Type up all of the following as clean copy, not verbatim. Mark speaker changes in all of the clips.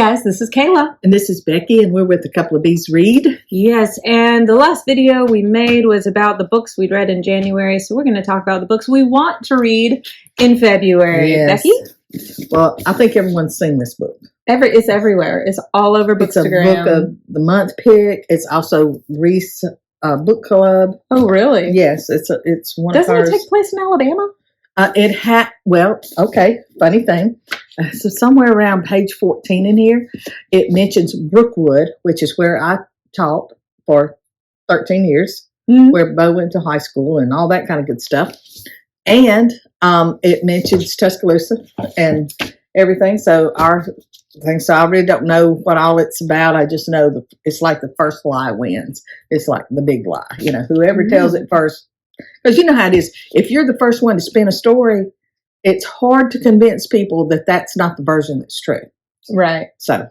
Speaker 1: guys, this is Kayla.
Speaker 2: And this is Becky, and we're with a couple of Bees Read.
Speaker 1: Yes, and the last video we made was about the books we'd read in January, so we're going to talk about the books we want to read in February.
Speaker 2: Yes.
Speaker 1: Becky?
Speaker 2: Well, I think everyone's seen this book.
Speaker 1: It's everywhere. It's all over Bookstagram.
Speaker 2: It's a book of the month pick. It's also Reese Book Club.
Speaker 1: Oh, really?
Speaker 2: Yes, it's one
Speaker 1: Doesn't
Speaker 2: of hers.
Speaker 1: it take place in Alabama?
Speaker 2: Okay, funny thing. So somewhere around page 14 in here, it mentions Brookwood, which is where I taught for 13 years, where Bo went to high school and all that kind of good stuff. And it mentions Tuscaloosa and everything. So I really don't know what all it's about. I just know it's like the first lie wins. It's like the big lie. You know, whoever tells it first. Because you know how it is. If you're the first one to spin a story, it's hard to convince people that that's not the version that's true.
Speaker 1: Right.
Speaker 2: So,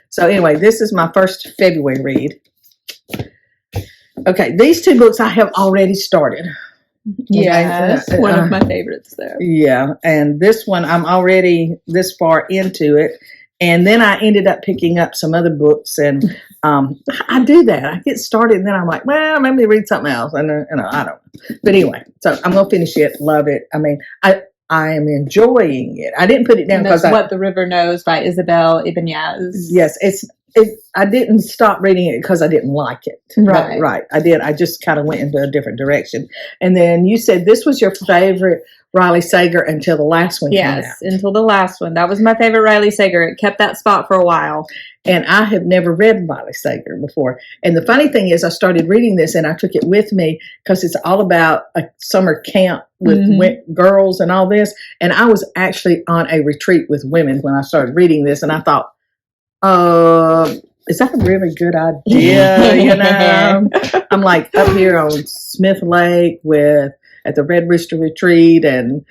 Speaker 2: So anyway, this is my first February read. Okay, these two books I have already started.
Speaker 1: Yeah, one of my favorites there.
Speaker 2: Yeah, and this one I'm already this far into it. And then I ended up picking up some other books, and I do that. I get started, and then I'm like, well, let me read something else. And I don't know. But anyway, so I'm going to finish it. Love it. I mean, I am enjoying it. I didn't put it down because
Speaker 1: What the River Knows by Isabel Ibanez.
Speaker 2: Yes, I didn't stop reading it because I didn't like it.
Speaker 1: Right.
Speaker 2: Right. I did. I just kind of went into a different direction. And then you said this was your favorite Riley Sager until the last one came out.
Speaker 1: Yes, until the last one. That was my favorite Riley Sager. It kept that spot for a while.
Speaker 2: And I have never read Riley Sager before. And the funny thing is I started reading this and I took it with me because it's all about a summer camp with girls and all this. And I was actually on a retreat with women when I started reading this. And I thought, is that a really good idea? I'm like up here on Smith Lake at the Red Rooster Retreat, and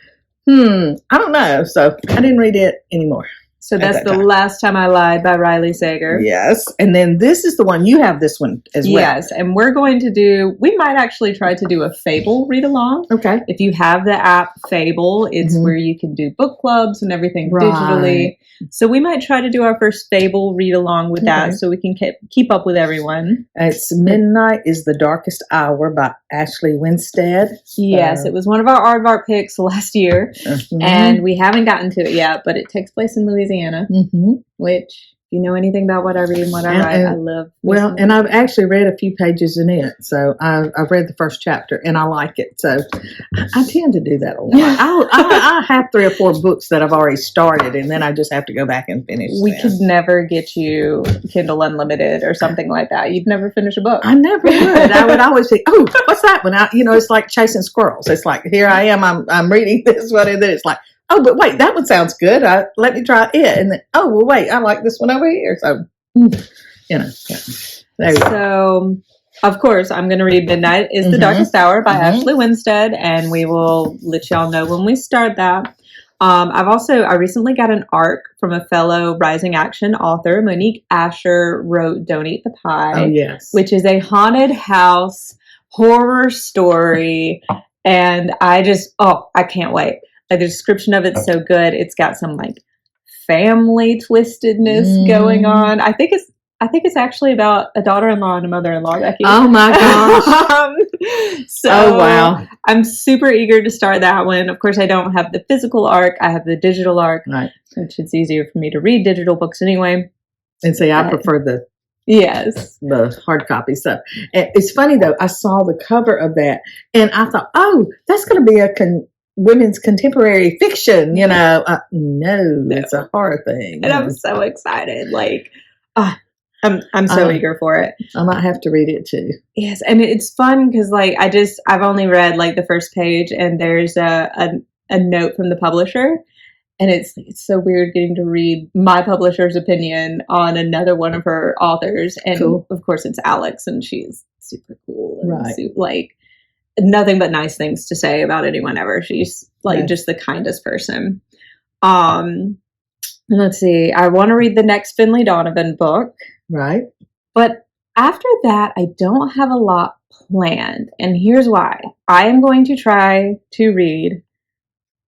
Speaker 2: I don't know. So I didn't read it anymore.
Speaker 1: So that's the last time I lied by Riley Sager.
Speaker 2: Yes. And then this is the one, you have this one as well.
Speaker 1: Yes. And we might actually try to do a Fable read along.
Speaker 2: Okay.
Speaker 1: If you have the app Fable, it's where you can do book clubs and everything digitally. So we might try to do our first Fable read along with that so we can keep up with everyone.
Speaker 2: It's Midnight is the Darkest Hour by Ashley Winstead.
Speaker 1: Yes. It was one of our aardvark picks last year. And we haven't gotten to it yet, but it takes place in Louisiana. Which, if you know anything about what I read and what I write, I love.
Speaker 2: Well, and I've actually read a few pages in it. So I've read the first chapter and I like it. So I tend to do that a lot. I have 3 or 4 books that I've already started and then I just have to go back and finish
Speaker 1: We could never get you Kindle Unlimited or something like that. You'd never finish a book.
Speaker 2: I never would. I would always think, oh, what's that one? It's like chasing squirrels. It's like, here I am, I'm reading this one, and then it's like, oh, but wait, that one sounds good. Let me try it. And then, oh, well, wait, I like this one over here. So,
Speaker 1: So, of course, I'm going to read Midnight is the Darkest Hour by Ashley Winstead, and we will let y'all know when we start that. I recently got an ARC from a fellow Rising Action author. Monique Asher wrote Don't Eat the Pie.
Speaker 2: Oh, yes.
Speaker 1: Which is a haunted house horror story. And I can't wait. The description of it's so good. It's got some like family twistedness going on. I think it's actually about a daughter-in-law and a mother-in-law, Becky.
Speaker 2: Oh my gosh.
Speaker 1: So wow. I'm super eager to start that one. Of course, I don't have the physical ARC. I have the digital ARC, which it's easier for me to read digital books anyway.
Speaker 2: And see, I prefer the hard copy stuff. And it's funny though, I saw the cover of that and I thought, oh, that's going to be a women's contemporary fiction, no, it's a horror thing.
Speaker 1: And I'm so excited. I'm so eager for it.
Speaker 2: I might have to read it too.
Speaker 1: Yes, and it's fun because I've only read the first page, and there's a note from the publisher, and it's so weird getting to read my publisher's opinion on another one of her authors, and of course it's Alex, and she's super cool and nothing but nice things to say about anyone ever. She's just the kindest person. Let's see. I want to read the next FINLAY Donovan book.
Speaker 2: Right.
Speaker 1: But after that, I don't have a lot planned. And here's why. I am going to try to read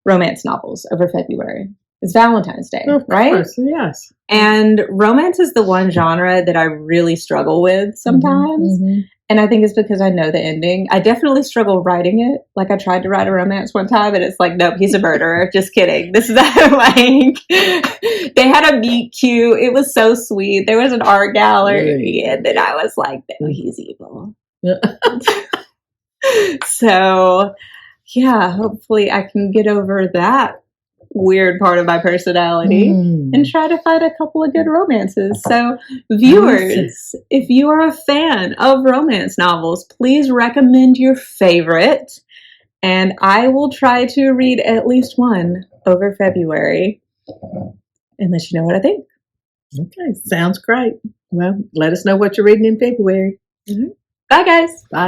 Speaker 1: romance novels over February. It's Valentine's Day,
Speaker 2: Of
Speaker 1: right?
Speaker 2: course, yes.
Speaker 1: And romance is the one genre that I really struggle with sometimes.
Speaker 2: Mm-hmm.
Speaker 1: And I think it's because I know the ending. I definitely struggle writing it. Like I tried to write a romance one time and it's like, nope, he's a murderer. Just kidding. This is like, they had a meet cute. It was so sweet. There was an art gallery. And then I was like, no, he's evil. So yeah, hopefully I can get over that weird part of my personality and try to find a couple of good romances. So viewers, if you are a fan of romance novels, please recommend your favorite, and I will try to read at least one over February and let you know what I think.
Speaker 2: Okay, sounds great. Well, let us know what you're reading in February.
Speaker 1: Bye guys.
Speaker 2: Bye.